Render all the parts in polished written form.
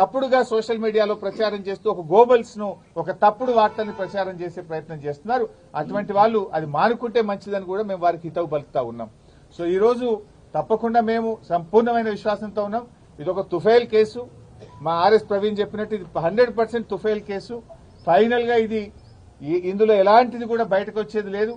తప్పుడుగా social మీడియాలో ప్రచారం చేస్తూ ఒక గోబల్స్ ను ఒక తప్పుడు వార్తల్ని ప్రచారం చేసే ప్రయత్నం చేస్తున్నారు. అటువంటి వాళ్ళు అది మానుకుంటే మంచిదని కూడా మేము వారికి హితవు పలుకుతా ఉన్నాం. సో ఈ రోజు తప్పకుండా మేము సంపూర్ణమైన విశ్వాసంతో ఉన్నాం. ఇది ఒక తుఫైల్ కేసు. మా ఆర్ఎస్ ప్రవీణ్ చెప్పినట్టు ఇది 100% తుఫైల్ కేసు. ఫైనల్ గా ఇది ఇందులో ఎలాంటిది కూడా బయటకు వచ్చేది లేదు.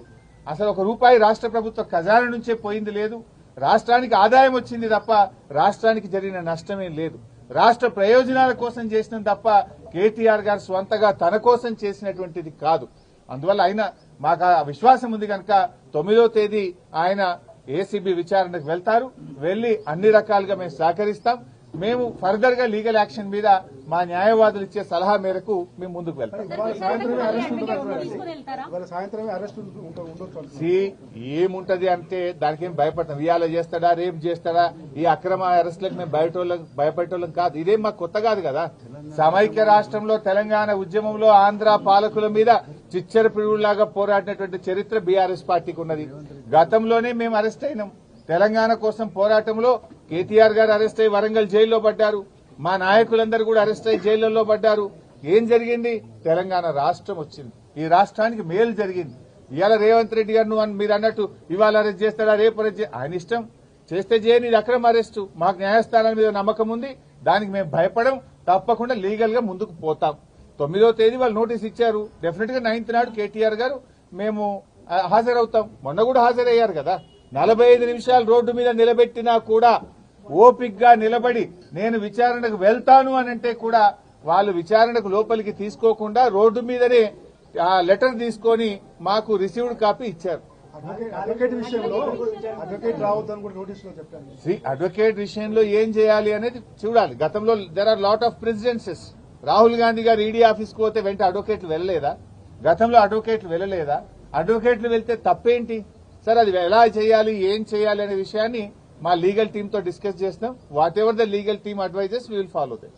అసలు ఒక రూపాయి రాష్ట్ర ప్రభుత్వ ఖజానా నుంచే పోయింది లేదు. రాష్ట్రానికి ఆదాయం వచ్చింది తప్ప రాష్ట్రానికి జరిగిన నష్టమేం లేదు. రాష్ట్ర ప్రయోజనాల కోసం చేసిన తప్ప కేటీఆర్ గారు స్వంతగా తన కోసం చేసినటువంటిది కాదు. అందువల్ల ఆయన మాకు ఆ విశ్వాసం ఉంది కనుక 9వ తేదీ ఆయన ఏసీబీ విచారణకు వెళ్తారు. వెళ్లి అన్ని రకాలుగా మేము సహకరిస్తాం. మేము ఫర్దర్ గా లీగల్ యాక్షన్ మీద మా న్యాయవాదులు ఇచ్చే సలహా మేరకు మేము ముందుకు వెళ్తాం. ఏముంటది అంటే దానికి ఏం భయపడతాం. ఇవాళ చేస్తాడా, రేపు చేస్తాడా, ఈ అక్రమ అరెస్టులకు మేము భయపడేటోళ్ళం కాదు. ఇదేం మాకు కొత్త కాదు కదా. సమైక్య రాష్ట్రంలో తెలంగాణ ఉద్యమంలో ఆంధ్ర పాలకుల మీద చిచ్చర పిడుగులాగా పోరాడినటువంటి చరిత్ర బీఆర్ఎస్ పార్టీకి ఉన్నది. గతంలోనే మేము అరెస్ట్ అయినాం. తెలంగాణ కోసం పోరాటంలో కేటీఆర్ గారు అరెస్ట్ అయ్యి వరంగల్ జైల్లో పడ్డారు. మా నాయకులందరూ కూడా అరెస్ట్ అయ్యి జైళ్లలో పడ్డారు. ఏం జరిగింది? తెలంగాణ రాష్ట్రం వచ్చింది. ఈ రాష్ట్రానికి మేలు జరిగింది. ఇవాళ రేవంత్ రెడ్డి గారు మీరు అన్నట్టు ఇవాళ అరెస్ట్ చేస్తాడా, రేపు అరెస్ట్ ఆయన ఇష్టం. చేస్తే చేయని ఇది అక్రమ అరెస్టు. మాకు న్యాయస్థానాల మీద నమ్మకం ఉంది. దానికి మేము భయపడం. తప్పకుండా లీగల్ గా ముందుకు పోతాం. 9వ తేదీ వాళ్ళు నోటీస్ ఇచ్చారు. డెఫినెట్ గా 9th నాడు కేటీఆర్ గారు మేము హాజరవుతాం. మొన్న కూడా హాజరయ్యారు కదా. 45 నిమిషాలు రోడ్డు మీద నిలబెట్టినా కూడా ఓపిగ్గా నిలబడి నేను విచారణకు వెళ్తాను అని అంటే కూడా వాళ్ళు విచారణకు లోపలికి తీసుకోకుండా రోడ్డు మీదనే లెటర్ తీసుకొని మాకు రిసీవ్డ్ కాపీ ఇచ్చారు. అడ్వకేట్ విషయంలో ఏం చేయాలి అనేది చూడాలి. గతంలో there are lot of precedences. Rahul Gandhi గారు ఈడీ ఆఫీస్కి పోతే వెంట అడ్వకేట్లు వెళ్ళలేదా? గతంలో అడ్వకేట్లు వెళ్ళలేదా? అడ్వకేట్లు వెళ్తే తప్పేంటి సార్? అది ఎలా చేయాలి, ఏం చేయాలి అనే విషయాన్ని మా లీగల్ టీమ్ తో డిస్కస్ చేస్తాం. Whatever the legal team advises we will follow that.